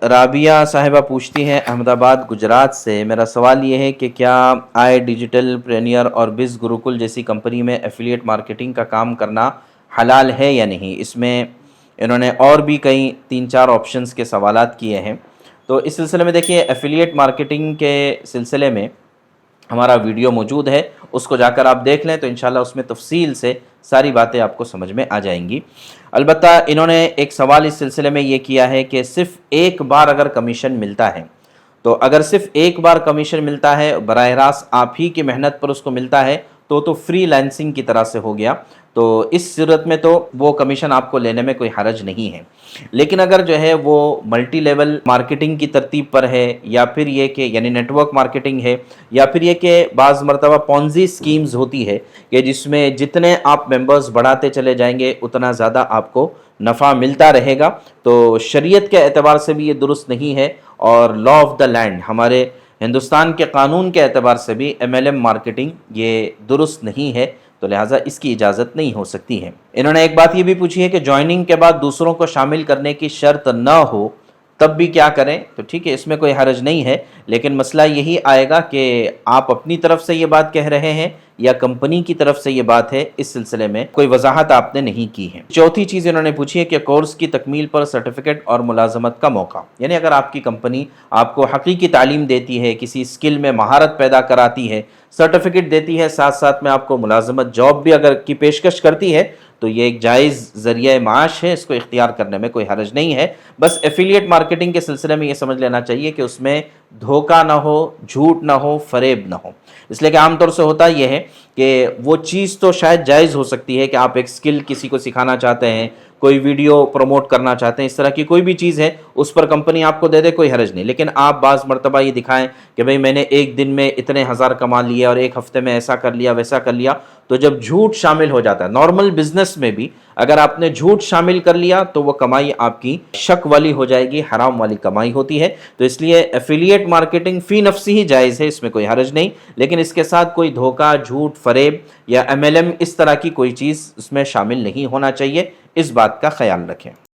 رابعہ صاحبہ پوچھتی ہیں احمد آباد گجرات سے، میرا سوال یہ ہے کہ کیا آئی ڈیجیٹل پرینئر اور بز گروکل جیسی کمپنی میں ایفیلیٹ مارکیٹنگ کا کام کرنا حلال ہے یا نہیں؟ اس میں انہوں نے اور بھی کئی 3-4 آپشنز کے سوالات کیے ہیں۔ تو اس سلسلے میں دیکھیے، ایفیلیٹ مارکیٹنگ کے سلسلے میں ہمارا ویڈیو موجود ہے، اس کو جا کر آپ دیکھ لیں تو انشاءاللہ اس میں تفصیل سے ساری باتیں آپ کو سمجھ میں آ جائیں گی۔ البتہ انہوں نے ایک سوال اس سلسلے میں یہ کیا ہے کہ صرف ایک بار اگر کمیشن ملتا ہے، تو اگر صرف ایک بار کمیشن ملتا ہے، براہ راست آپ ہی کی محنت پر اس کو ملتا ہے، تو فری لانسنگ کی طرح سے ہو گیا، تو اس صورت میں تو وہ کمیشن آپ کو لینے میں کوئی حرج نہیں ہے۔ لیکن اگر جو ہے وہ ملٹی لیول مارکیٹنگ کی ترتیب پر ہے، یا پھر یہ کہ یعنی نیٹ ورک مارکیٹنگ ہے، یا پھر یہ کہ بعض مرتبہ پونزی سکیمز ہوتی ہے کہ جس میں جتنے آپ ممبرز بڑھاتے چلے جائیں گے اتنا زیادہ آپ کو نفع ملتا رہے گا، تو شریعت کے اعتبار سے بھی یہ درست نہیں ہے، اور لا آف دا لینڈ ہمارے ہندوستان کے قانون کے اعتبار سے بھی MLM مارکیٹنگ یہ درست نہیں ہے، تو لہٰذا اس کی اجازت نہیں ہو سکتی ہے۔ انہوں نے ایک بات یہ بھی پوچھی ہے کہ جوائننگ کے بعد دوسروں کو شامل کرنے کی شرط نہ ہو تب بھی کیا کریں؟ تو ٹھیک ہے، اس میں کوئی حرج نہیں ہے، لیکن مسئلہ یہی آئے گا کہ آپ اپنی طرف سے یہ بات کہہ رہے ہیں یا کمپنی کی طرف سے یہ بات ہے، اس سلسلے میں کوئی وضاحت آپ نے نہیں کی ہے۔ چوتھی چیز انہوں نے پوچھی ہے کہ کورس کی تکمیل پر سرٹیفکیٹ اور ملازمت کا موقع، یعنی اگر آپ کی کمپنی آپ کو حقیقی تعلیم دیتی ہے، کسی اسکل میں مہارت پیدا کراتی ہے، سرٹیفکیٹ دیتی ہے، ساتھ ساتھ میں آپ کو ملازمت جاب بھی اگر کی پیشکش کرتی ہے، تو یہ ایک جائز ذریعہ معاش ہے، اس کو اختیار کرنے میں کوئی حرج نہیں ہے۔ بس ایفیلیٹ مارکیٹنگ کے سلسلے میں یہ سمجھ لینا چاہیے کہ اس میں دھوکہ نہ ہو، جھوٹ نہ ہو، فریب نہ ہو، اس لیے کہ عام طور سے ہوتا یہ ہے کہ وہ چیز تو شاید جائز ہو سکتی ہے کہ آپ ایک سکل کسی کو سکھانا چاہتے ہیں، کوئی ویڈیو پروموٹ کرنا چاہتے ہیں، اس طرح کی کوئی بھی چیز ہے، اس پر کمپنی آپ کو دے دے، کوئی حرج نہیں، لیکن آپ بعض مرتبہ یہ دکھائیں کہ بھئی میں نے ایک دن میں اتنے ہزار کما لیے اور ایک ہفتے میں ایسا کر لیا ویسا کر لیا، تو جب جھوٹ شامل ہو جاتا ہے نارمل بزنس میں بھی، اگر آپ نے جھوٹ شامل کر لیا تو وہ کمائی آپ کی شک والی ہو جائے گی، حرام والی کمائی ہوتی ہے۔ تو اس لیے ایفیلیٹ مارکیٹنگ فی نفسی ہی جائز ہے، اس میں کوئی حرج نہیں، لیکن اس کے ساتھ کوئی دھوکہ، جھوٹ، فریب یا MLM اس طرح کی کوئی چیز اس میں شامل نہیں ہونا چاہیے، اس بات کا خیال رکھیں۔